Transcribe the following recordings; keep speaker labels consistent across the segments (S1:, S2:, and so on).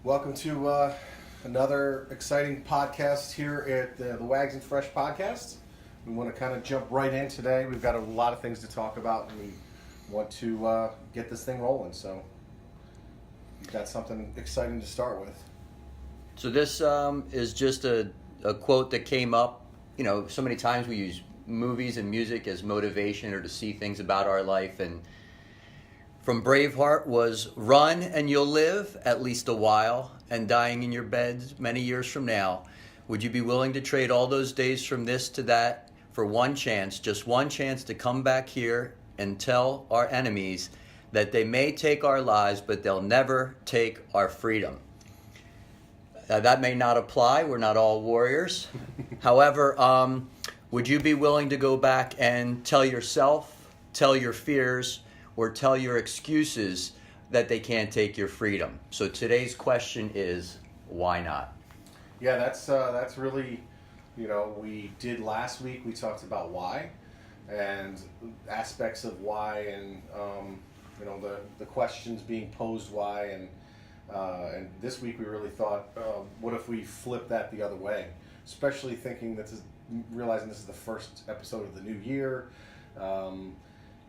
S1: Welcome to another exciting podcast here at the Wags and Fresh podcast. We want to kind of jump right in today. We've got a lot of things to talk about, and we want to get this thing rolling. So we've got something exciting to start with.
S2: So this is just a quote that came up. You know, so many times we use movies and music as motivation or to see things about our life. And from Braveheart was, "Run and you'll live at least a while, and dying in your beds many years from now. Would you be willing to trade all those days from this to that for one chance, just one chance to come back here and tell our enemies that they may take our lives, but they'll never take our freedom?" That may not apply. We're not all warriors. However, would you be willing to go back and tell yourself, tell your fears, or tell your excuses that they can't take your freedom? So today's question is, why not?
S1: Yeah, that's really, we did last week. We talked about why and aspects of why, and the questions being posed why, and this week we really thought, what if we flip that the other way? Especially realizing this is the first episode of the new year,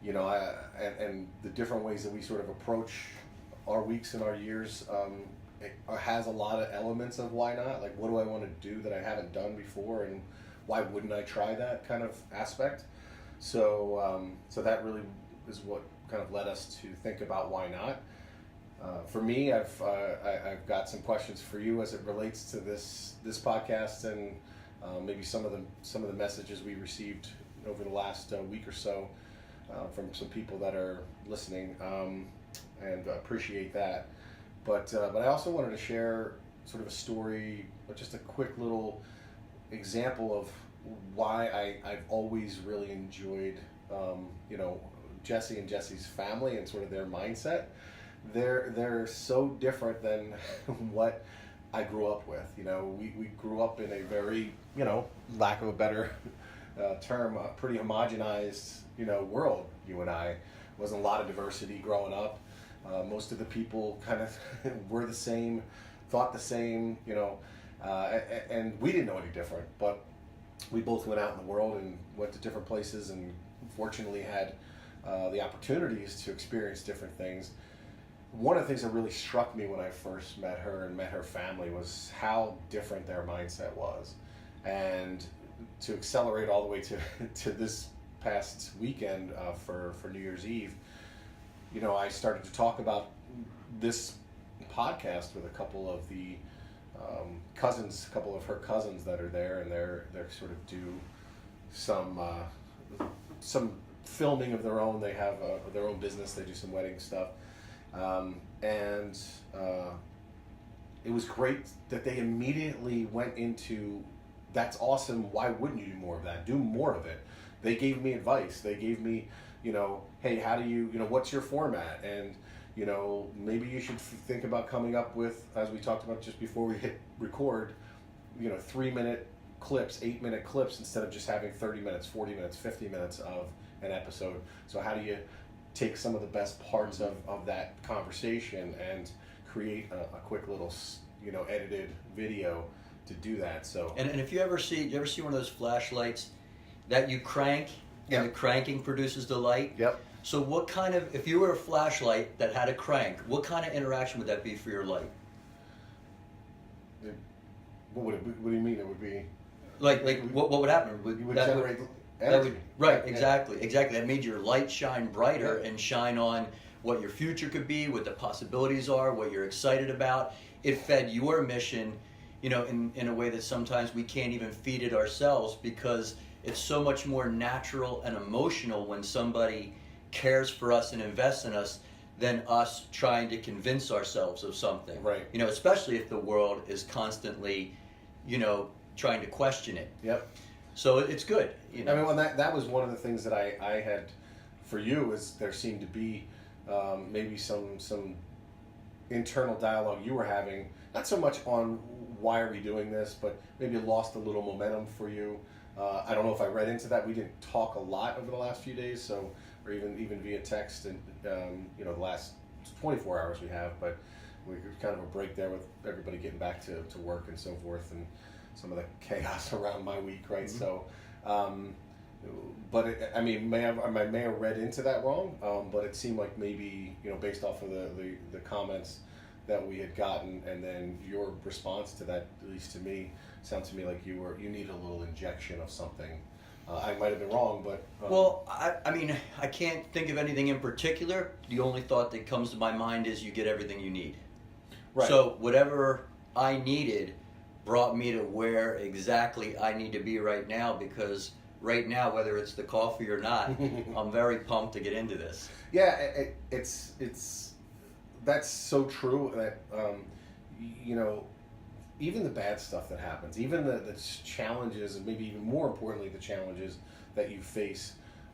S1: and the different ways that we sort of approach our weeks and our years. It has a lot of elements of why not. Like, what do I want to do that I haven't done before, and why wouldn't I try that kind of aspect? So that really is what kind of led us to think about why not. For me, I've got some questions for you as it relates to this podcast, and maybe some of the messages we received over the last week or so from some people that are listening, and appreciate that. But I also wanted to share sort of a story, or just a quick little example of why I've always really enjoyed Jesse and Jesse's family and sort of their mindset. They're so different than what I grew up with. We grew up in a very, lack of a better term, pretty homogenized, world. You and I, wasn't a lot of diversity growing up. Most of the people kind of were the same, thought the same, and we didn't know any different. But we both went out in the world and went to different places, and fortunately had the opportunities to experience different things. One of the things that really struck me when I first met her and met her family was how different their mindset was. And to accelerate all the way to this past weekend for New Year's Eve, I started to talk about this podcast with a couple of the cousins, a couple of her cousins that are there, and they're sort of do some filming of their own. They have their own business. They do some wedding stuff. And it was great that they immediately went into, that's awesome, why wouldn't you do more of that? Do more of it. They gave me advice. They gave me, hey, how do you, what's your format? And, maybe you should think about coming up with, as we talked about just before we hit record, 3-minute clips, 8-minute clips, instead of just having 30 minutes, 40 minutes, 50 minutes of an episode. So how do you take some of the best parts of that conversation and create a quick little, edited video to do that? So
S2: And if you ever see one of those flashlights that you crank,
S1: Yep.
S2: and the cranking produces the light?
S1: Yep.
S2: So what kind of, if you were a flashlight that had a crank, what kind of interaction would that be for your light?
S1: What do you mean it would be?
S2: Like what would happen?
S1: You would
S2: that
S1: generate
S2: that
S1: energy.
S2: would, right,
S1: Yeah.
S2: exactly. That made your light shine brighter,
S1: Yeah.
S2: and shine on what your future could be, what the possibilities are, what you're excited about. It fed your mission, in a way that sometimes we can't even feed it ourselves, because it's so much more natural and emotional when somebody cares for us and invests in us than us trying to convince ourselves of something.
S1: Right.
S2: Especially if the world is constantly, trying to question it.
S1: Yep.
S2: So it's good.
S1: That was one of the things that I had for you, is there seemed to be maybe some internal dialogue you were having, not so much on why are we doing this, but maybe it lost a little momentum for you. I don't know if I read into that. We didn't talk a lot over the last few days, or even via text, and the last 24 hours we have. But we kind of a break there with everybody getting back to work and so forth, and some of the chaos around my week, right?
S2: Mm-hmm.
S1: So, but I may have read into that wrong, but it seemed like maybe, based off of the comments that we had gotten, and then your response to that, at least to me, sounds to me like you needed a little injection of something. I might have been wrong, but
S2: well, I can't think of anything in particular. The only thought that comes to my mind is you get everything you need.
S1: right.
S2: So whatever I needed brought me to where exactly I need to be right now, because right now, whether it's the coffee or not, I'm very pumped to get into this.
S1: Yeah, it's that's so true that even the bad stuff that happens, even the challenges, and maybe even more importantly the challenges that you face,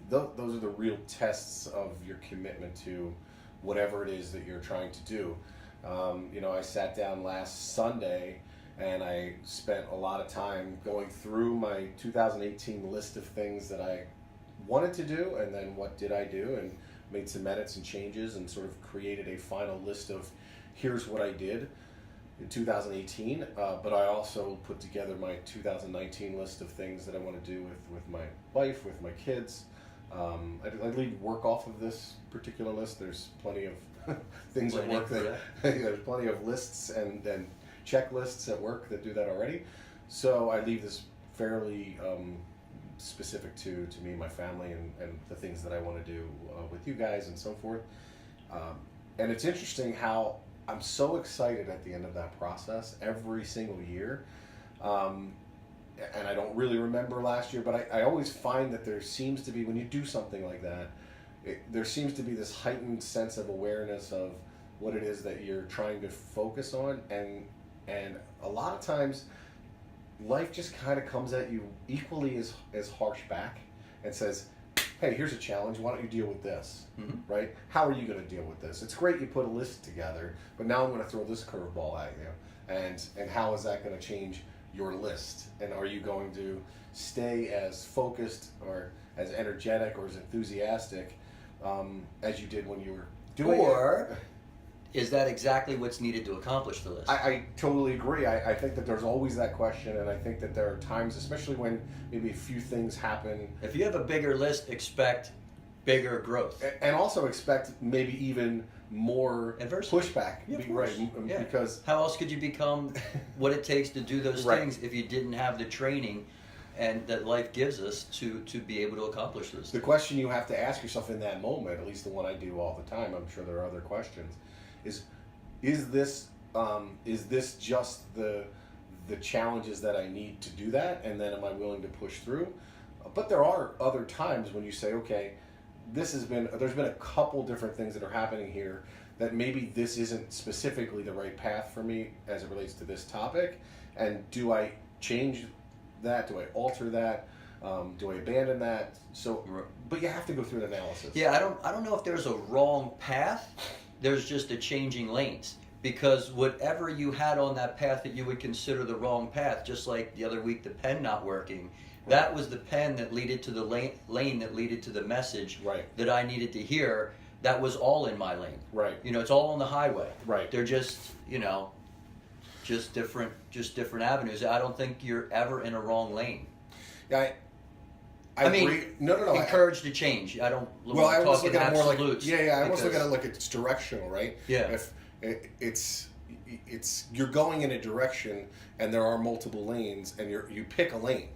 S1: those are the real tests of your commitment to whatever it is that you're trying to do. I sat down last Sunday and I spent a lot of time going through my 2018 list of things that I wanted to do, and then what did I do, and made some edits and changes, and sort of created a final list of here's what I did in 2018, but I also put together my 2019 list of things that I want to do with my wife, with my kids. I leave work off of this particular list. There's plenty of things at work that there's plenty of lists and checklists at work that do that already. So I leave this fairly specific to me and my family, and the things that I want to do with you guys and so forth. And it's interesting how I'm so excited at the end of that process every single year. And I don't really remember last year, but I always find that there seems to be, when you do something like that, there seems to be this heightened sense of awareness of what it is that you're trying to focus on, and a lot of times life just kind of comes at you equally as harsh back and says, hey, here's a challenge, why don't you deal with this?
S2: Mm-hmm.
S1: Right? How are you going to deal with this? It's great you put a list together, but now I'm going to throw this curveball at you, and how is that going to change your list? And are you going to stay as focused or as energetic or as enthusiastic as you did when you were doing
S2: Or
S1: it?
S2: is that exactly what's needed to accomplish the list?
S1: I totally agree. I think that there's always that question, and I think that there are times, especially when maybe a few things happen.
S2: If you have a bigger list, expect bigger growth.
S1: And also expect maybe even more
S2: Adversity.
S1: pushback.
S2: Yeah, of
S1: Right,
S2: course. Yeah.
S1: because
S2: How else could you become what it takes to do those
S1: Right.
S2: things if you didn't have the training and that life gives us to be able to accomplish those
S1: the
S2: things?
S1: question you have to ask yourself in that moment, at least the one I do all the time, I'm sure there are other questions, is this just the challenges that I need to do that, and then am I willing to push through? But there are other times when you say, okay, there's been a couple different things that are happening here that maybe this isn't specifically the right path for me as it relates to this topic, and do I change that? Do I alter that? Do I abandon that? So, but you have to go through an analysis.
S2: Yeah, I don't know if there's a wrong path. There's just a changing lanes. Because whatever you had on that path that you would consider the wrong path, just like the other week the pen not working, that was the pen that leaded to the lane that leaded to the message
S1: Right.
S2: that I needed to hear. That was all in my lane.
S1: Right.
S2: It's all on the highway.
S1: Right.
S2: They're just just different avenues. I don't think you're ever in a wrong lane.
S1: Yeah, I mean, agree. No.
S2: Encourage to change. I don't.
S1: Well, I almost
S2: talk
S1: look
S2: in
S1: at it more like
S2: absolutes.
S1: I almost look at it like it's directional, right?
S2: Yeah.
S1: If it's you're going in a direction and there are multiple lanes, and you pick a lane,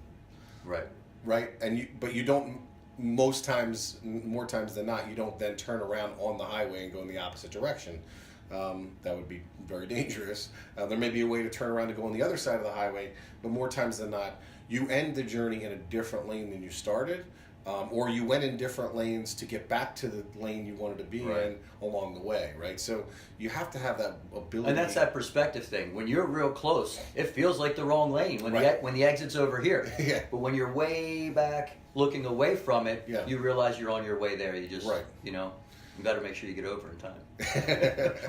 S2: Right.
S1: right? And you don't, most times, more times than not, you don't then turn around on the highway and go in the opposite direction. That would be very dangerous. There may be a way to turn around to go on the other side of the highway, but more times than not, you end the journey in a different lane than you started, or you went in different lanes to get back to the lane you wanted to be in along the way, right? So you have to have that ability.
S2: And that's that perspective thing. When you're real close, it feels like the wrong lane when the exit's over here.
S1: Yeah.
S2: But when you're way back looking away from it,
S1: Yeah.
S2: you realize you're on your way there. You just, you better make sure you get over in time.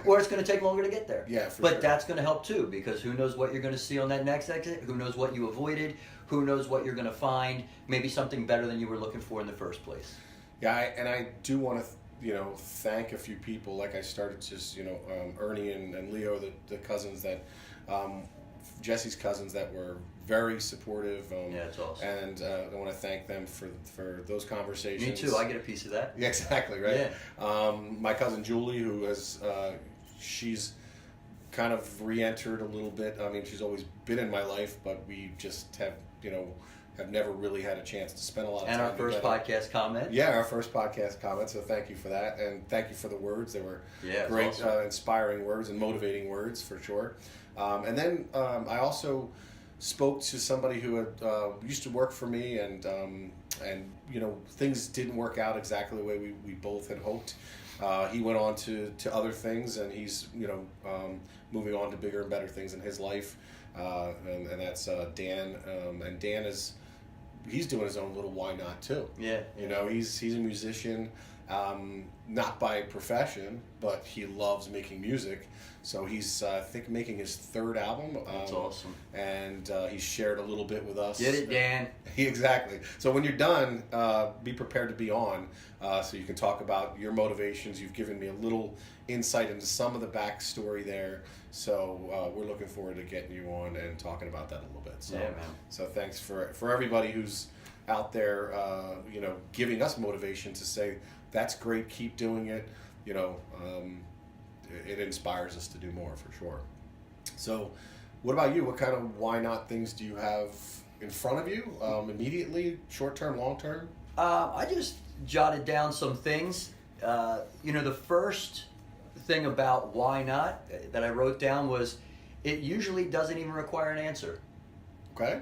S2: Or it's going to take longer to get there.
S1: Yeah, for
S2: But
S1: sure.
S2: that's going to help too, because who knows what you're going to see on that next exit? Who knows what you avoided? Who knows what you're going to find? Maybe something better than you were looking for in the first place.
S1: Yeah, and I do want to thank a few people. Like I started just, Ernie and Leo, the cousins that, Jesse's cousins that were very supportive.
S2: Yeah, it's awesome.
S1: And I want to thank them for those conversations.
S2: Me too. I get a piece of that.
S1: Yeah, exactly, right?
S2: Yeah.
S1: My cousin Julie, who has, she's kind of re-entered a little bit. I mean, she's always been in my life, but we just have, have never really had a chance to spend a lot of time
S2: together. And our first podcast comment.
S1: Yeah, our first podcast comment. So thank you for that, and thank you for the words. They were great,
S2: awesome.
S1: Inspiring words and motivating words for sure. And then I also spoke to somebody who had used to work for me, and things didn't work out exactly the way we both had hoped. He went on to other things, and he's moving on to bigger and better things in his life, and that's Dan. And Dan he's doing his own little Why Not too.
S2: Yeah.
S1: He's a musician, not by profession, but he loves making music. So he's, I think, making his third album.
S2: That's awesome.
S1: And he shared a little bit with us.
S2: Get it, Dan.
S1: Exactly. So when you're done, be prepared to be on, so you can talk about your motivations. You've given me a little insight into some of the backstory there. So we're looking forward to getting you on and talking about that a little bit. So,
S2: yeah, man.
S1: So thanks for everybody who's out there, giving us motivation to say, that's great, keep doing it. It inspires us to do more, for sure. So what about you? What kind of why not things do you have in front of you, immediately, short term, long term?
S2: I just jotted down some things. The first thing about why not that I wrote down was, it usually doesn't even require an answer.
S1: Okay.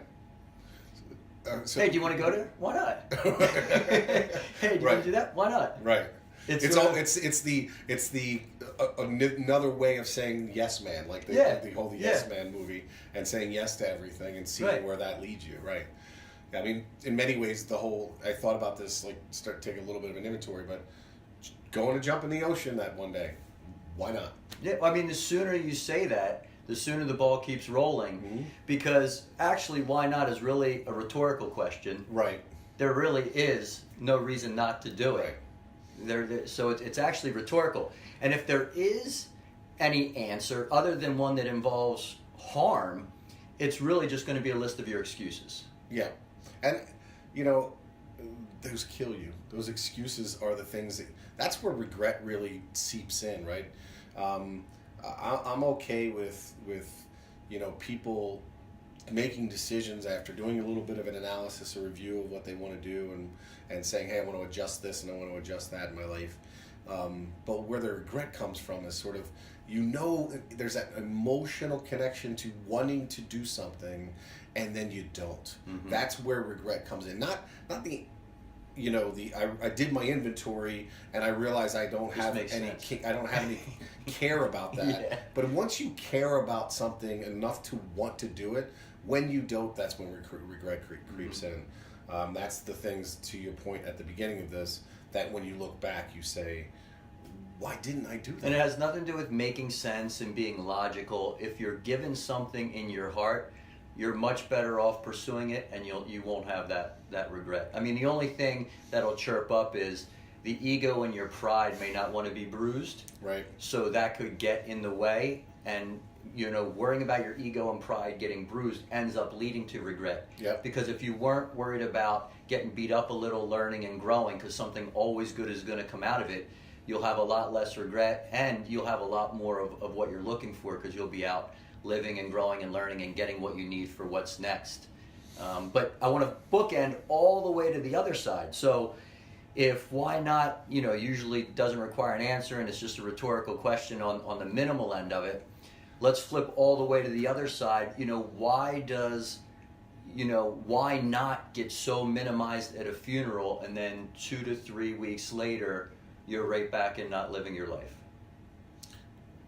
S2: Hey, do you want to go there? Why not? Hey, do you want to do that? Why not?
S1: Right. It's another way of saying yes man, like the whole Yes Man movie, and saying yes to everything and seeing where that leads you. Right. I mean, in many ways, I thought about this, like, start taking a little bit of an inventory, but going to jump in the ocean that one day, why not?
S2: Yeah, I mean, the sooner you say that, the sooner the ball keeps rolling, because actually, why not is really a rhetorical question.
S1: Right.
S2: There really is no reason not to do it.
S1: Right.
S2: So it's actually rhetorical. And if there is any answer other than one that involves harm, it's really just going to be a list of your excuses.
S1: Yeah. And, those kill you. Those excuses are the things that's where regret really seeps in, right? I'm okay with people making decisions after doing a little bit of an analysis or review of what they want to do, and saying, hey, I want to adjust this and I want to adjust that in my life. But where the regret comes from is sort of, there's that emotional connection to wanting to do something and then you don't. Mm-hmm. That's where regret comes in. Not the I did my inventory and I realize I don't have any care about that. Yeah. But once you care about something enough to want to do it, when you don't, that's when regret creeps in. That's the things, to your point at the beginning of this, that when you look back, you say, why didn't I do that?
S2: And it has nothing to do with making sense and being logical. If you're given something in your heart, you're much better off pursuing it, and you won't have that regret. I mean, the only thing that'll chirp up is the ego and your pride may not want to be bruised.
S1: Right.
S2: So that could get in the way, and worrying about your ego and pride getting bruised ends up leading to regret.
S1: Yep.
S2: Because if you weren't worried about getting beat up a little, learning and growing, because something always good is going to come out of it, you'll have a lot less regret, and you'll have a lot more of what you're looking for, because you'll be out living and growing and learning and getting what you need for what's next. But I want to bookend all the way to the other side. So if why not, usually doesn't require an answer and it's just a rhetorical question on the minimal end of it, let's flip all the way to the other side. Why not get so minimized at a funeral, and then 2 to 3 weeks later, you're right back in not living your life?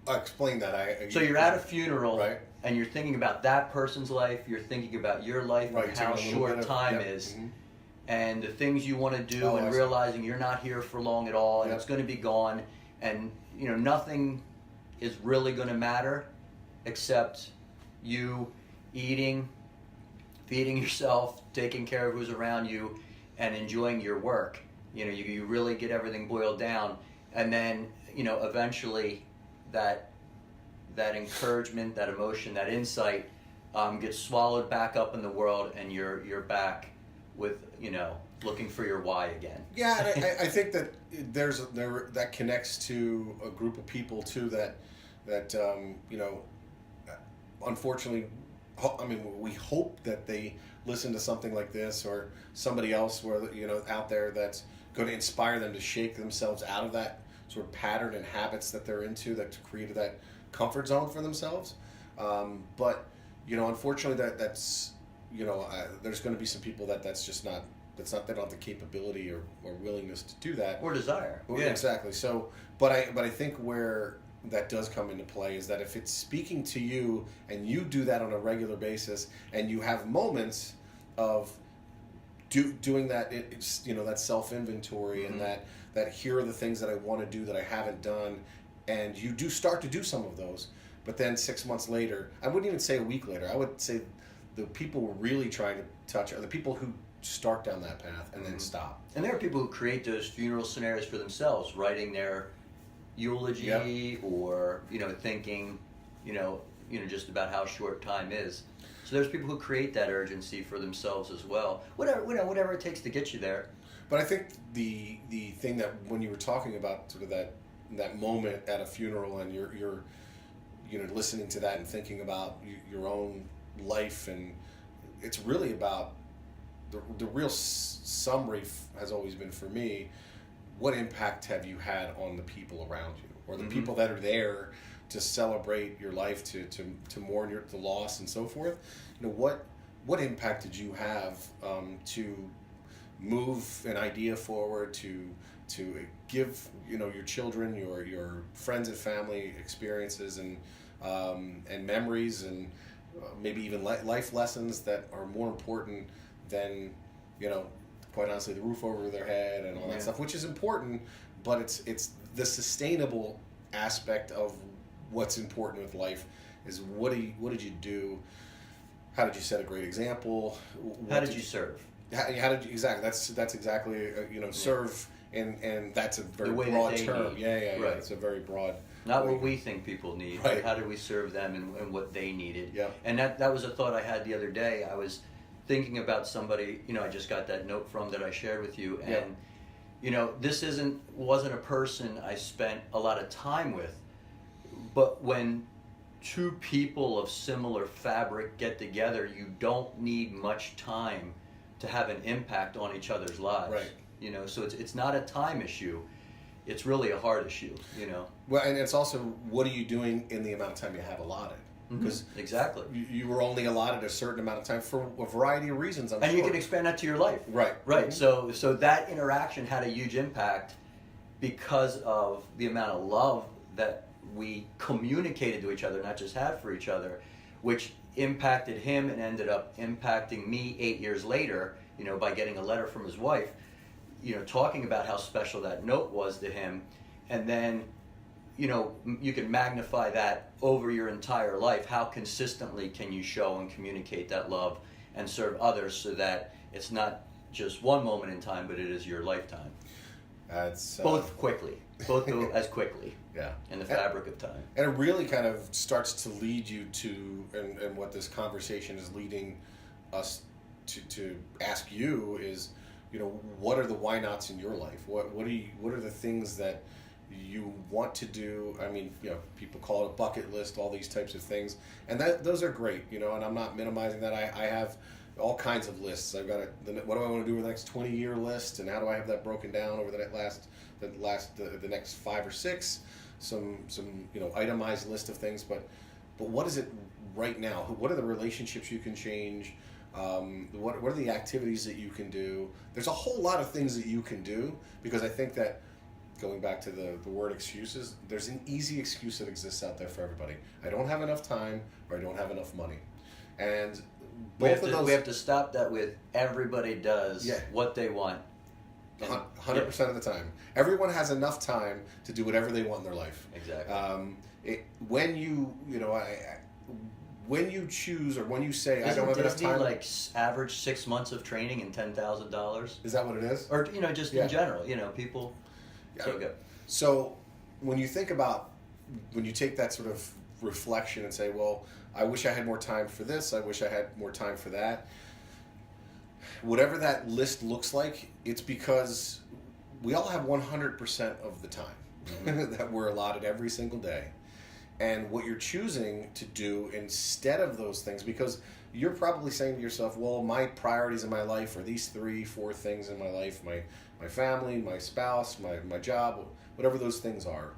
S1: Explain that.
S2: So you're at a funeral,
S1: right,
S2: and you're thinking about that person's life, you're thinking about your life,
S1: right,
S2: and how short time is, and the things you want to do, and realizing you're not here for long at all, and it's going to be gone, and nothing is really going to matter except you eating, feeding yourself, taking care of who's around you, and enjoying your work. You really get everything boiled down. and then eventually that encouragement, that emotion, that insight gets swallowed back up in the world, and you're back with looking for your why again.
S1: Yeah, and I think that that connects to a group of people too that unfortunately, we hope that they listen to something like this or somebody else out there that's going to inspire them to shake themselves out of that sort of pattern and habits that they're into that created that comfort zone for themselves. But unfortunately, that's there's going to be some people that's not they don't have the capability or willingness to do that
S2: Or desire.
S1: Yeah. Exactly. So, but I think where that does come into play is that if it's speaking to you and you do that on a regular basis and you have moments of doing that, it's that self-inventory and that here are the things that I want to do that I haven't done, and you do start to do some of those, but then 6 months later, I wouldn't even say a week later, I would say the people we're really trying to touch are the people who start down that path and then stop.
S2: And there are people who create those funeral scenarios for themselves, writing their eulogy or thinking just about how short time is. So there's people who create that urgency for themselves as well. Whatever it takes to get you there.
S1: But I think the thing that when you were talking about sort of that moment at a funeral and you're listening to that and thinking about your own life, and it's really about the real summary has always been for me, what impact have you had on the people around you or the people that are there to celebrate your life, to mourn the loss and so forth. What impact did you have to move an idea forward, to give your children, your friends and family experiences and memories and maybe even life lessons that are more important than quite honestly the roof over their head and all that stuff, which is important, but it's the sustainable aspect of what's important with life is what did you do? How did you set a great example?
S2: How did you serve?
S1: How did you exactly? That's exactly serve, and that's a very broad term. Yeah. Right. It's a very broad.
S2: Not what we think people need,
S1: right.
S2: But how did we serve them and what they needed?
S1: Yeah.
S2: And that was a thought I had the other day. I was thinking about somebody. I just got that note from that I shared with you, and this wasn't a person I spent a lot of time with, but when two people of similar fabric get together, you don't need much time to have an impact on each other's lives.
S1: Right.
S2: So it's not a time issue. It's really a heart issue,
S1: Well, and it's also, what are you doing in the amount of time you have allotted? Because
S2: exactly,
S1: you were only allotted a certain amount of time for a variety of reasons. I'm sure.
S2: You can expand that to your life.
S1: Right.
S2: So that interaction had a huge impact because of the amount of love that we communicated to each other, not just had for each other, which impacted him and ended up impacting me 8 years later, by getting a letter from his wife, talking about how special that note was to him. And then, you can magnify that over your entire life. How consistently can you show and communicate that love and serve others so that it's not just one moment in time, but it is your lifetime? Both go as quickly.
S1: Yeah.
S2: In the fabric of time.
S1: And it really kind of starts to lead you to, and what this conversation is leading us to ask you is, what are the why nots in your life? What are the things that you want to do? I mean, people call it a bucket list, all these types of things, and those are great, and I'm not minimizing that. I have all kinds of lists. I've got what do I want to do with the next 20-year list, and how do I have that broken down over the next 5 or 6? Some itemized list of things, but what is it right now? What are the relationships you can change? What are the activities that you can do? There's a whole lot of things that you can do, because I think that, going back to the word excuses, there's an easy excuse that exists out there for everybody. I don't have enough time, or I don't have enough money. And
S2: we have to stop that with everybody does what they want.
S1: 100% of the time. Everyone has enough time to do whatever they want in their life.
S2: Exactly.
S1: When you choose, or when you say,
S2: Isn't
S1: I don't have
S2: Disney
S1: enough time.
S2: Like average 6 months of training and $10,000?
S1: Is that what it is?
S2: Or just in general, people.
S1: Yeah.
S2: So good.
S1: So when you think about, when you take that sort of reflection and say, well, I wish I had more time for this, I wish I had more time for that, whatever that list looks like, it's because we all have 100% of the time that we're allotted every single day. And what you're choosing to do instead of those things, because you're probably saying to yourself, well, my priorities in my life are these 3-4 things in my life, my family, my spouse, my job, whatever those things are.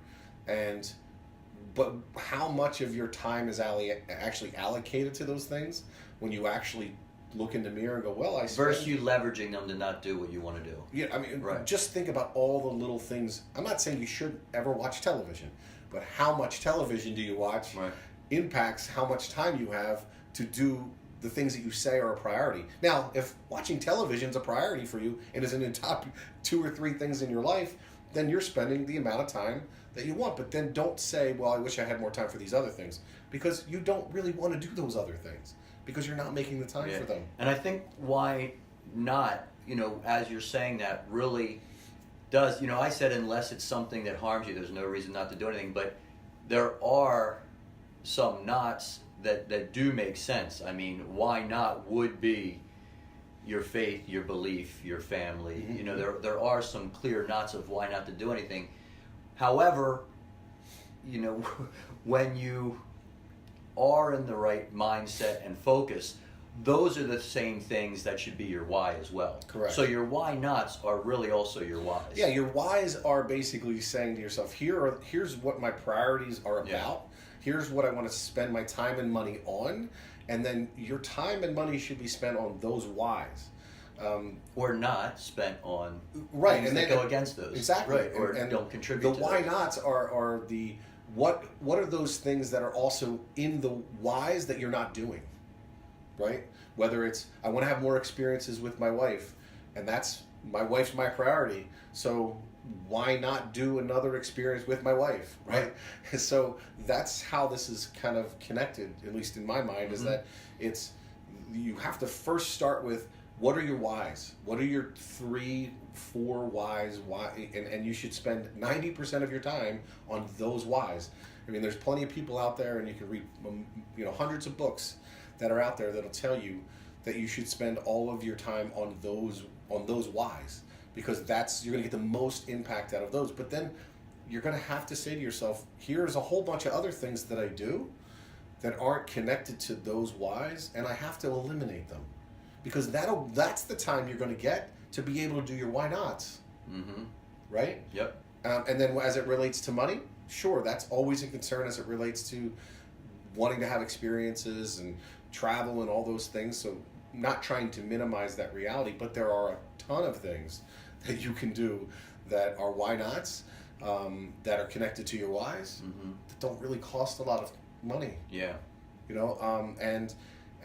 S1: But how much of your time is actually allocated to those things when you actually look in the mirror and go, well, I spend...
S2: Versus you leveraging them to not do what you want to do.
S1: Yeah, I mean,
S2: right.
S1: Just think about all the little things. I'm not saying you should ever watch television, but how much television do you watch impacts how much time you have to do the things that you say are a priority. Now, if watching television is a priority for you and is in the top 2 or 3 things in your life, then you're spending the amount of time that you want. But then don't say, well, I wish I had more time for these other things, because you don't really want to do those other things because you're not making the time for them.
S2: And I think why not, as you're saying that, really does, I said unless it's something that harms you, there's no reason not to do anything. But there are some nots that do make sense. I mean, why not would be your faith, your belief, your family. Mm-hmm. There are some clear knots of why not to do anything. However, when you are in the right mindset and focus, those are the same things that should be your why as well.
S1: Correct.
S2: So your why nots are really also your whys.
S1: Yeah, your whys are basically saying to yourself, here's what my priorities are about. Yeah. Here's what I want to spend my time and money on. And then your time and money should be spent on those whys.
S2: Or not spent on
S1: things
S2: that go against those.
S1: Exactly.
S2: Right. Or and don't contribute to
S1: the why nots are the what are those things that are also in the whys that you're not doing, right? Whether it's, I want to have more experiences with my wife, and that's, my wife's my priority, so why not do another experience with my wife, right? So that's how this is kind of connected, at least in my mind, is that it's, you have to first start with, what are your whys? What are your 3-4 whys? Why? And you should spend 90% of your time on those whys. I mean, there's plenty of people out there, and you can read, hundreds of books that are out there that'll tell you that you should spend all of your time on those whys, because you're going to get the most impact out of those. But then you're going to have to say to yourself, here's a whole bunch of other things that I do that aren't connected to those whys, and I have to eliminate them. Because that's the time you're going to get to be able to do your why nots. Mm-hmm. Right?
S2: Yep.
S1: And then as it relates to money, sure, that's always a concern as it relates to wanting to have experiences and travel and all those things. So not trying to minimize that reality, but there are a ton of things that you can do that are why nots, that are connected to your whys, that don't really cost a lot of money.
S2: Yeah.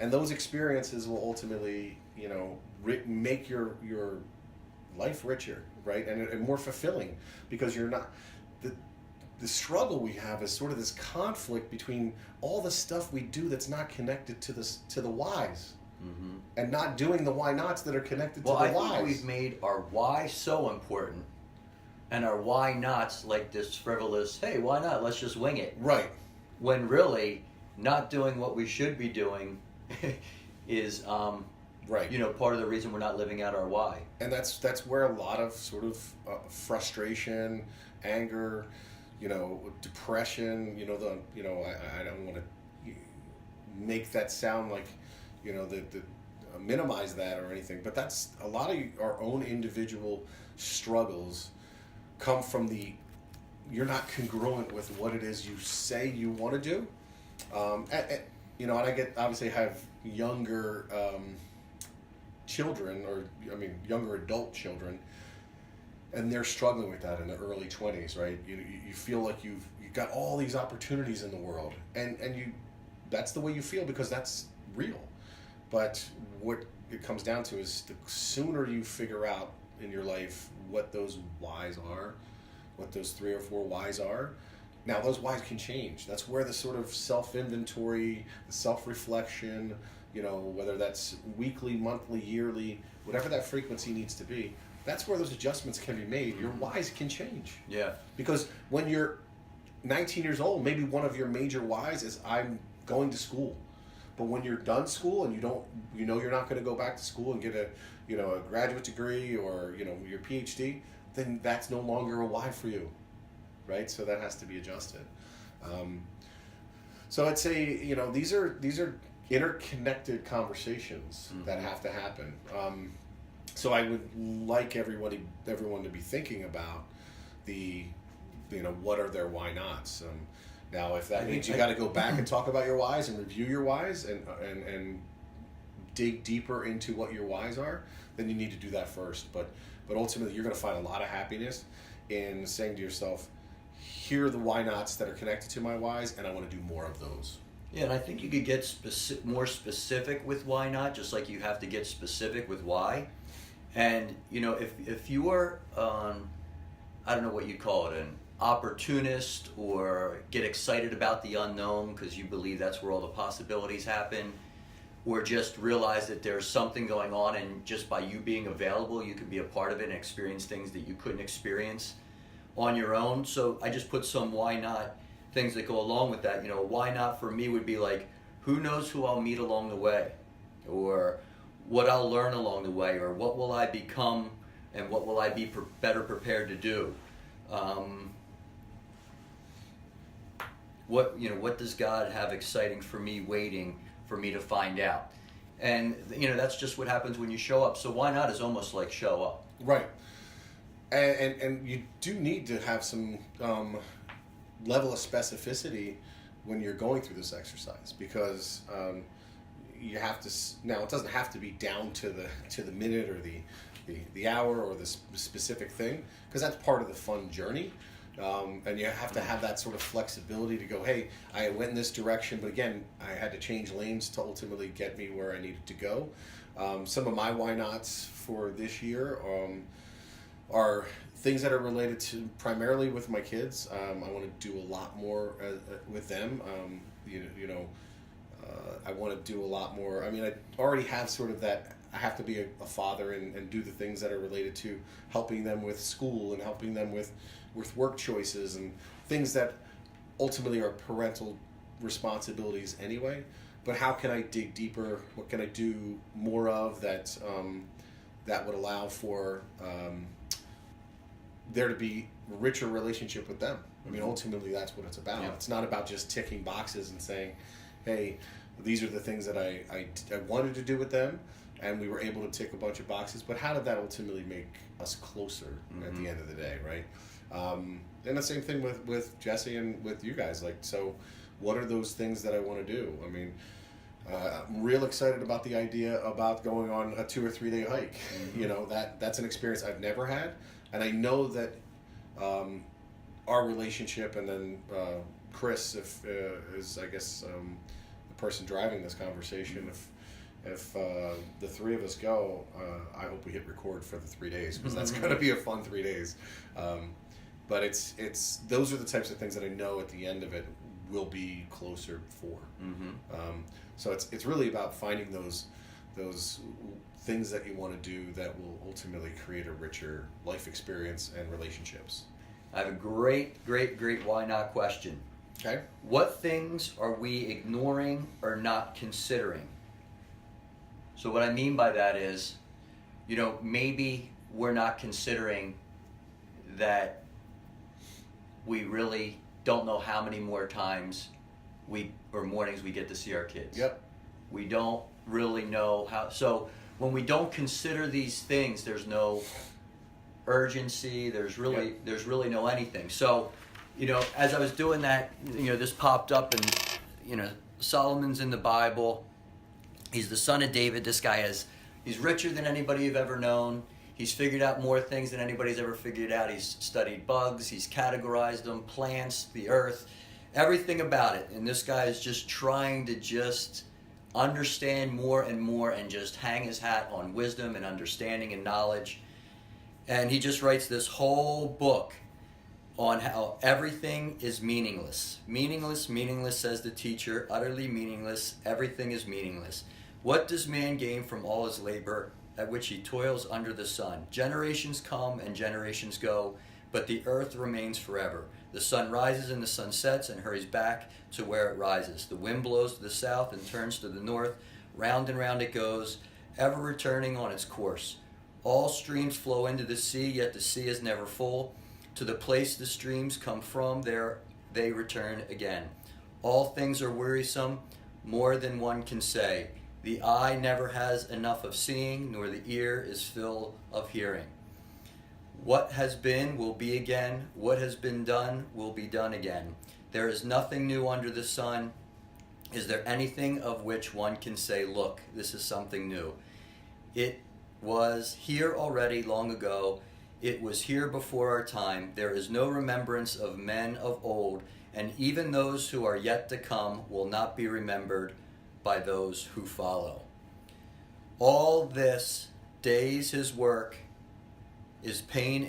S1: And those experiences will ultimately, make your life richer, right? And more fulfilling, because you're not, the struggle we have is sort of this conflict between all the stuff we do that's not connected to the whys, and not doing the why nots that are connected to the whys.
S2: Well, I think we've made our why so important, and our why nots like this frivolous, hey, why not? Let's just wing it.
S1: Right.
S2: When really, not doing what we should be doing is right. Part of the reason we're not living out our why.
S1: And that's where a lot of sort of frustration, anger, depression, I don't want to make that sound like, minimize that or anything, but that's a lot of our own individual struggles come from you're not congruent with what it is you say you want to do. And I have younger children, younger adult children, and they're struggling with that in the early 20s, right? You feel like you've got all these opportunities in the world, and that's the way you feel because that's real. But what it comes down to is the sooner you figure out in your life what those whys are, what those 3 or 4 whys are. Now, those whys can change. That's where the sort of self-inventory, the self-reflection, whether that's weekly, monthly, yearly, whatever that frequency needs to be, that's where those adjustments can be made. Your whys can change.
S2: Yeah.
S1: Because when you're 19 years old, maybe one of your major whys is I'm going to school. But when you're done school and you're not going to go back to school and get a graduate degree or your PhD, then that's no longer a why for you, right? So that has to be adjusted. So I'd say these are interconnected conversations that have to happen. So I would like everyone to be thinking about what are their why nots. Now, if that means you got to go back and talk about your whys and review your whys and dig deeper into what your whys are, then you need to do that first. But ultimately, you're going to find a lot of happiness in saying to yourself, here are the why nots that are connected to my whys, and I want to do more of those.
S2: Yeah, and I think you could get more specific with why not, just like you have to get specific with why. And if you are, I don't know what you'd call it, an opportunist, or get excited about the unknown because you believe that's where all the possibilities happen, or just realize that there's something going on, and just by you being available, you can be a part of it and experience things that you couldn't experience on your own. So I just put some why not things that go along with that. Why not for me would be like, who knows who I'll meet along the way, or what I'll learn along the way, or what will I become and what will I be better prepared to do. What does God have exciting for me waiting for me to find out? And that's just what happens when you show up. So why not is almost like show up.
S1: Right. And you do need to have some level of specificity when you're going through this exercise, because you have to. Now, it doesn't have to be down to the minute or the hour or the specific thing, because that's part of the fun journey. And you have to have that sort of flexibility to go, hey, I went in this direction, but again, I had to change lanes to ultimately get me where I needed to go. Some of my why nots for this year are things that are related to primarily with my kids. I want to do a lot more with them. I want to do a lot more. I mean, I already have sort of that. I have to be a father and do the things that are related to helping them with school and helping them with work choices and things that ultimately are parental responsibilities anyway. But how can I dig deeper? What can I do more of that would allow for there to be a richer relationship with them? I mean, ultimately, that's what it's about. Yeah. It's not about just ticking boxes and saying, hey, these are the things that I wanted to do with them, and we were able to tick a bunch of boxes, but how did that ultimately make us closer at the end of the day, right? And the same thing with Jesse and with you guys. Like, so what are those things that I want to do? I mean, I'm real excited about the idea about going on a 2 or 3 day hike. That's an experience I've never had, and I know that our relationship, and then Chris, is I guess the person driving this conversation. If the three of us go, I hope we hit record for the 3 days, because that's going to be a fun 3 days. But it's those are the types of things that I know at the end of it will be closer for. So it's really about finding those things that you want to do that will ultimately create a richer life experience and relationships.
S2: I have a great why not question.
S1: Okay.
S2: What things are we ignoring or not considering? So what I mean by that is, maybe we're not considering that we really don't know how many more times mornings we get to see our kids.
S1: Yep.
S2: We don't really know how. So when we don't consider these things, there's no urgency. There's really no anything. So, as I was doing that, this popped up, and Solomon's in the Bible. He's the son of David. This guy he's richer than anybody you've ever known. He's figured out more things than anybody's ever figured out. He's studied bugs. He's categorized them, plants, the earth, everything about it. And this guy is just trying to just understand more and more and just hang his hat on wisdom and understanding and knowledge. And he just writes this whole book on how everything is meaningless. Meaningless, says the teacher, utterly meaningless. Everything is meaningless. What does man gain from all his labor at which he toils under the sun. Generations come and generations go, but the earth remains forever. The sun rises and the sun sets and hurries back to where it rises. The wind blows to the south and turns to the north. Round and round it goes, ever returning on its course. All streams flow into the sea, yet the sea is never full. To the place the streams come from, there they return again. All things are wearisome, more than one can say. The eye never has enough of seeing, nor the ear is full of hearing. What has been will be again. What has been done will be done again. There is nothing new under the sun. Is there anything of which one can say, look, this is something new? It was here already long ago. It was here before our time. There is no remembrance of men of old, and even those who are yet to come will not be remembered by those who follow. All this day's his work is pain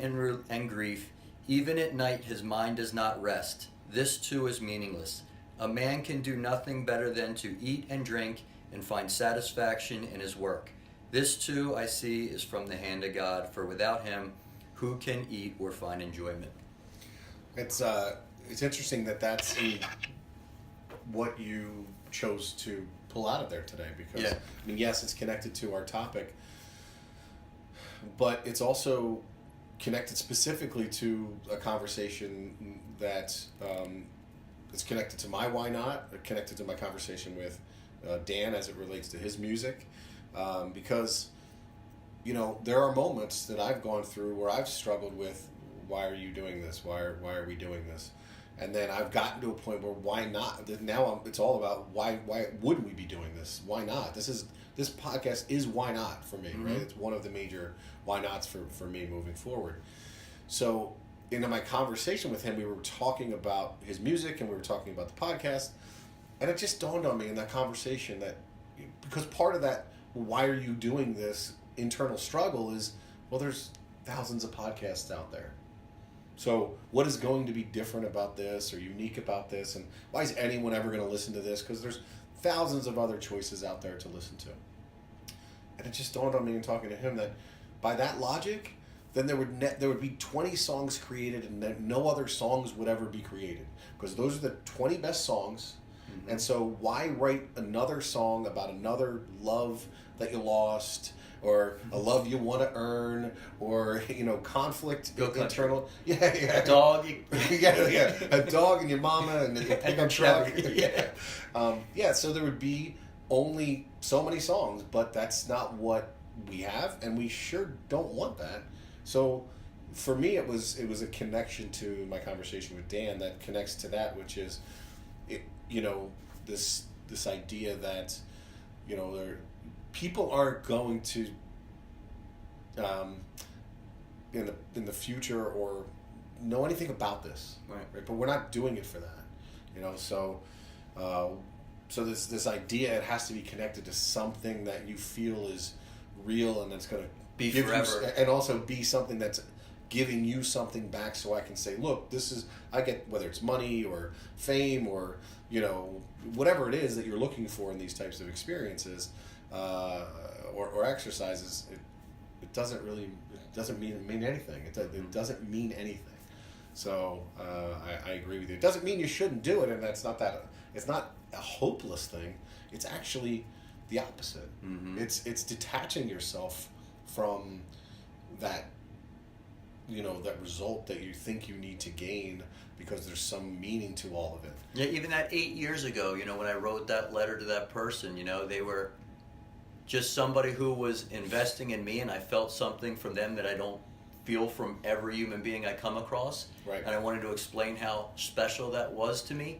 S2: and grief. Even at night his mind does not rest. This too is meaningless. A man can do nothing better than to eat and drink and find satisfaction in his work. This too I see is from the hand of God, for without him who can eat or find enjoyment?
S1: It's interesting that that's what you chose to pull out of there today, because
S2: Yeah.
S1: I mean, yes, it's connected to our topic, but it's also connected specifically to a conversation that is connected to my why not, connected to my conversation with Dan as it relates to his music, because you know, there are moments that I've gone through where I've struggled with, why are you doing this? Why are we doing this? And then I've gotten to a point where why not? Now it's all about why would we be doing this? Why not? This podcast is why not for me,
S2: Mm-hmm.
S1: right? It's one of the major why nots for me moving forward. So in my conversation with him, we were talking about his music and we were talking about the podcast, and it just dawned on me in that conversation that, because part of that, why are you doing this internal struggle is, well, there's thousands of podcasts out there. So what is going to be different about this or unique about this? And why is anyone ever going to listen to this? Because there's thousands of other choices out there to listen to. And it just dawned on me in talking to him that by that logic, then there would be 20 songs created and then no other songs would ever be created. Because those are the 20 best songs. Mm-hmm. And so why write another song about another love that you lost, or a love you want to earn, or, you know, conflict internal. Yeah.
S2: A dog.
S1: yeah. A dog and your mama and your pickup truck.
S2: Yeah.
S1: So there would be only so many songs, but that's not what we have, and we sure don't want that. So for me, it was a connection to my conversation with Dan that connects to that, which is, this idea that, people aren't going to in the future or know anything about this,
S2: right?
S1: But we're not doing it for that, so this idea, it has to be connected to something that you feel is real and that's going to
S2: be forever,
S1: and also be something that's giving you something back, so I can say, look, I get, whether it's money or fame or whatever it is that you're looking for in these types of experiences or exercises. It doesn't mean anything. It doesn't mean anything. So I agree with you. It doesn't mean you shouldn't do it, and it's not a hopeless thing. It's actually the opposite.
S2: Mm-hmm.
S1: It's detaching yourself from that that result that you think you need to gain, because there's some meaning to all of it.
S2: Yeah, even that 8 years ago, when I wrote that letter to that person, they were just somebody who was investing in me, and I felt something from them that I don't feel from every human being I come across.
S1: Right.
S2: And I wanted to explain how special that was to me.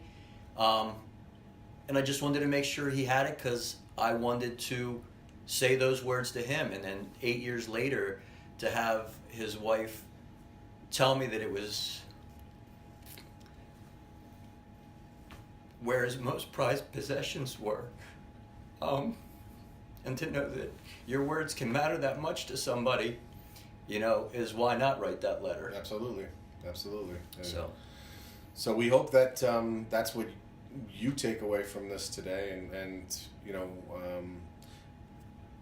S2: And I just wanted to make sure he had it, because I wanted to say those words to him. And then 8 years later, to have his wife tell me that it was where his most prized possessions were. And to know that your words can matter that much to somebody, is why not write that letter.
S1: Absolutely. And
S2: So
S1: we hope that that's what you take away from this today, and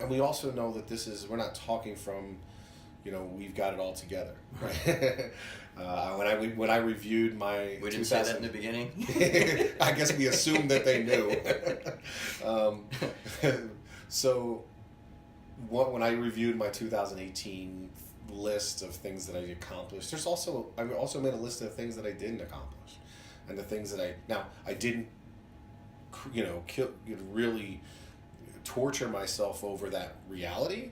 S1: and we also know that we're not talking from, we've got it all together, right? When I reviewed my,
S2: we didn't say that in the beginning.
S1: I guess we assumed that they knew. So, when I reviewed my 2018 list of things that I accomplished, I also made a list of things that I didn't accomplish, and the things that I didn't, really torture myself over that reality.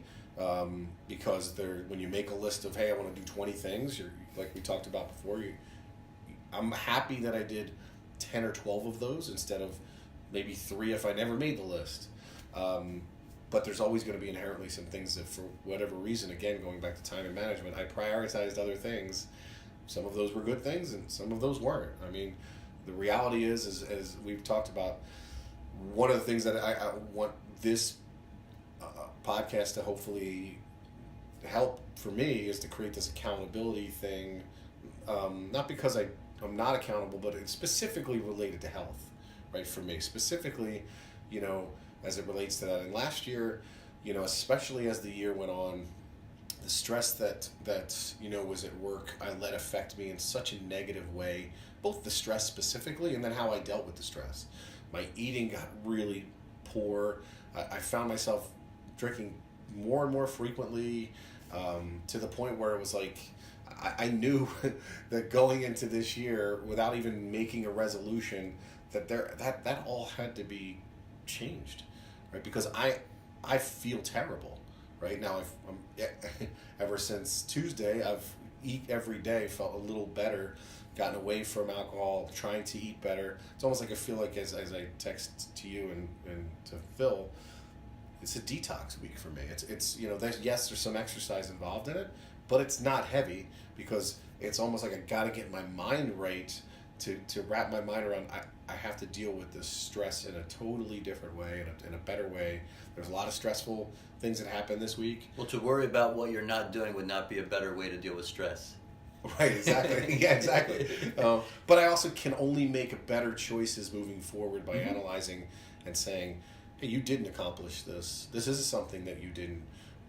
S1: Because when you make a list of, hey, I want to do 20 things, like we talked about before, I'm happy that I did 10 or 12 of those instead of maybe 3 if I never made the list. But there's always going to be inherently some things that, for whatever reason, again, going back to time and management, I prioritized other things. Some of those were good things and some of those weren't. I mean, the reality is as we've talked about, one of the things that I want this podcast to hopefully help for me is to create this accountability thing, not because I'm not accountable, but it's specifically related to health, right? For me specifically, as it relates to that. And last year, especially as the year went on, the stress that was at work, I let affect me in such a negative way, both the stress specifically and then how I dealt with the stress. My eating got really poor. I found myself drinking more and more frequently, to the point where it was like I knew that going into this year, without even making a resolution, that all had to be changed, right? Because I feel terrible right now. Ever since Tuesday, I've eat every day, felt a little better, gotten away from alcohol, trying to eat better. It's almost like I feel like as I text to you and to Phil, it's a detox week for me. It's there's some exercise involved in it, but it's not heavy because it's almost like I got to get my mind right to wrap my mind around. I have to deal with this stress in a totally different way, in a better way. There's a lot of stressful things that happened this week.
S2: Well, to worry about what you're not doing would not be a better way to deal with stress.
S1: Right, exactly. Yeah, exactly. But I also can only make better choices moving forward by analyzing and saying, hey, you didn't accomplish this. This is something that you didn't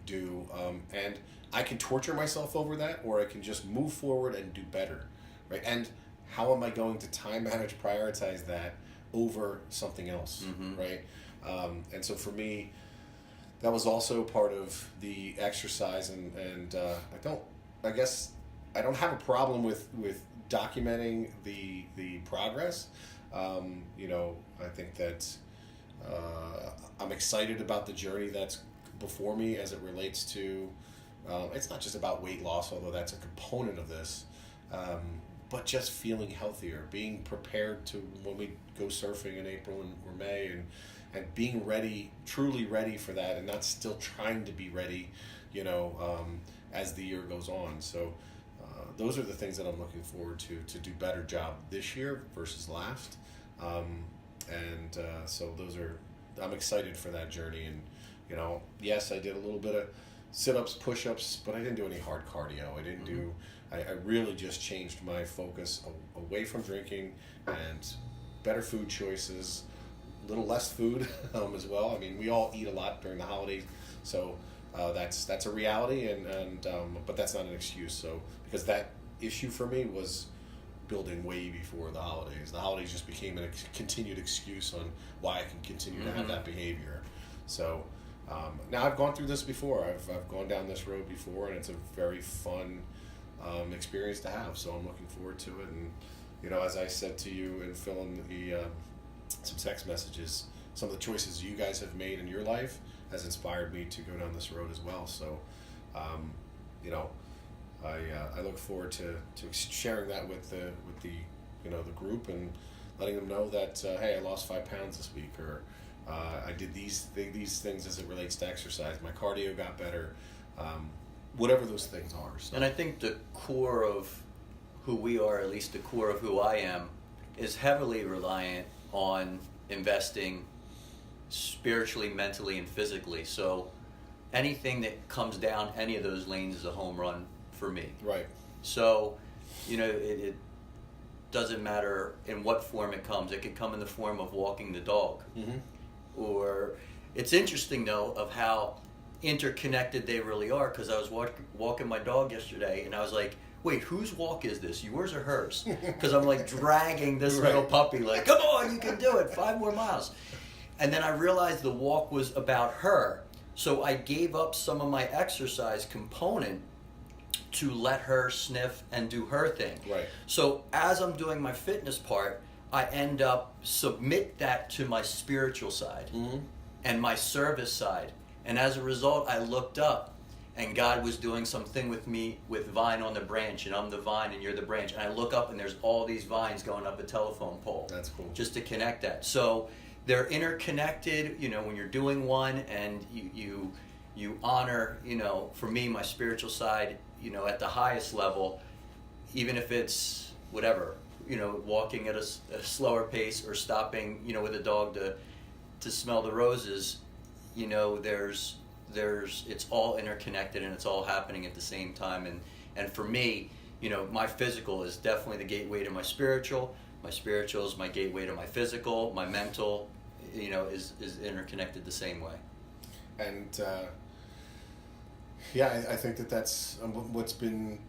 S1: do. And I can torture myself over that, or I can just move forward and do better. Right? And how am I going to time manage, prioritize that over something else? Right? And so for me, that was also part of the exercise. And I don't have a problem with documenting the progress. I think that I'm excited about the journey that's before me as it relates to, it's not just about weight loss, although that's a component of this, but just feeling healthier, being prepared to when we go surfing in April or May, and being ready, truly ready for that, and not still trying to be ready, as the year goes on. So those are the things that I'm looking forward to do better job this year versus last. So I'm excited for that journey. And, yes, I did a little bit of sit-ups, push-ups, but I didn't do any hard cardio. I didn't do, I really just changed my focus away from drinking and better food choices, a little less food as well. I mean, we all eat a lot during the holidays, so that's a reality, but that's not an excuse. So, because that issue for me was building way before the holidays. The holidays just became a continued excuse on why I can continue to have that behavior. So now I've gone through this before. I've gone down this road before, and it's a very fun experience to have. So I'm looking forward to it. And as I said to you and Phil in the some text messages, some of the choices you guys have made in your life has inspired me to go down this road as well. So I look forward to sharing that with the group and letting them know that hey, I lost 5 pounds this week, or I did these things as it relates to exercise. My cardio got better, whatever those things are. So.
S2: And I think the core of who we are, at least the core of who I am, is heavily reliant on investing spiritually, mentally, and physically. So anything that comes down any of those lanes is a home run for me.
S1: Right.
S2: So, it doesn't matter in what form it comes. It could come in the form of walking the dog. Or it's interesting, though, of how interconnected they really are. Because I was walking my dog yesterday, and I was like, wait, whose walk is this? Yours or hers? Because I'm like dragging this little puppy, like, come on, you can do it, 5 more miles. And then I realized the walk was about her. So I gave up some of my exercise component to let her sniff and do her thing.
S1: Right.
S2: So as I'm doing my fitness part, I end up submit that to my spiritual side and my service side. And as a result, I looked up, and God was doing something with me with vine on the branch, and I'm the vine and you're the branch. And I look up, and there's all these vines going up a telephone pole.
S1: That's cool.
S2: Just to connect that. So they're interconnected, you know, when you're doing one, and you honor, you know, for me, my spiritual side, you know, at the highest level, even if it's whatever, you know, walking at a slower pace or stopping, you know, with a dog to smell the roses, you know, there's it's all interconnected, and it's all happening at the same time. And for me, you know, my physical is definitely the gateway to my spiritual. My spiritual is my gateway to my physical. My mental, you know, is interconnected the same way.
S1: And yeah, I think that's what's been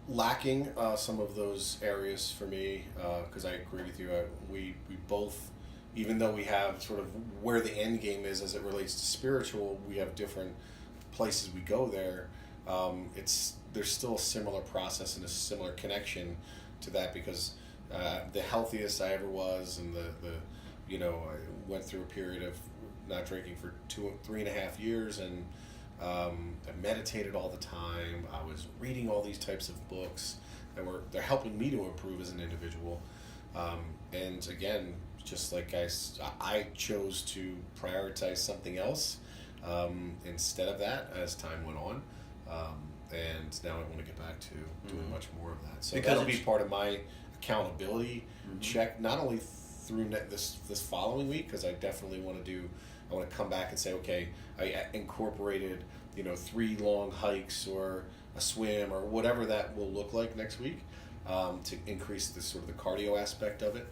S1: lacking, some of those areas for me, because I agree with you. We both, even though we have sort of where the end game is as it relates to spiritual, we have different places we go there. There's still a similar process and a similar connection to that, because the healthiest I ever was, and the you know, I went through a period of not drinking for 3.5 years, and I meditated all the time. I was reading all these types of books that they're helping me to improve as an individual. And again, just like I chose to prioritize something else instead of that as time went on. And now I want to get back to doing much more of that. So
S2: Because
S1: that'll be part of my accountability check, not only through this following week, because I definitely want to come back and say, okay, I incorporated, you know, 3 long hikes or a swim or whatever that will look like next week, to increase the sort of the cardio aspect of it,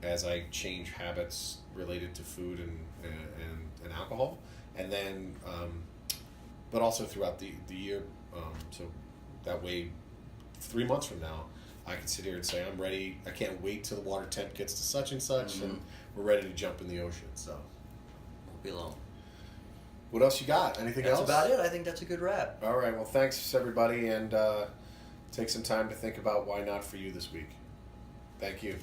S1: as I change habits related to food and alcohol, and then but also throughout the year, so that way 3 months from now I can sit here and say I'm ready. I can't wait till the water temp gets to such and such, and we're ready to jump in the ocean. So
S2: Won't be long.
S1: what else you got? Anything else?
S2: That's about it. I think that's a good wrap.
S1: All right. Well, thanks everybody, and take some time to think about why not for you this week. Thank you.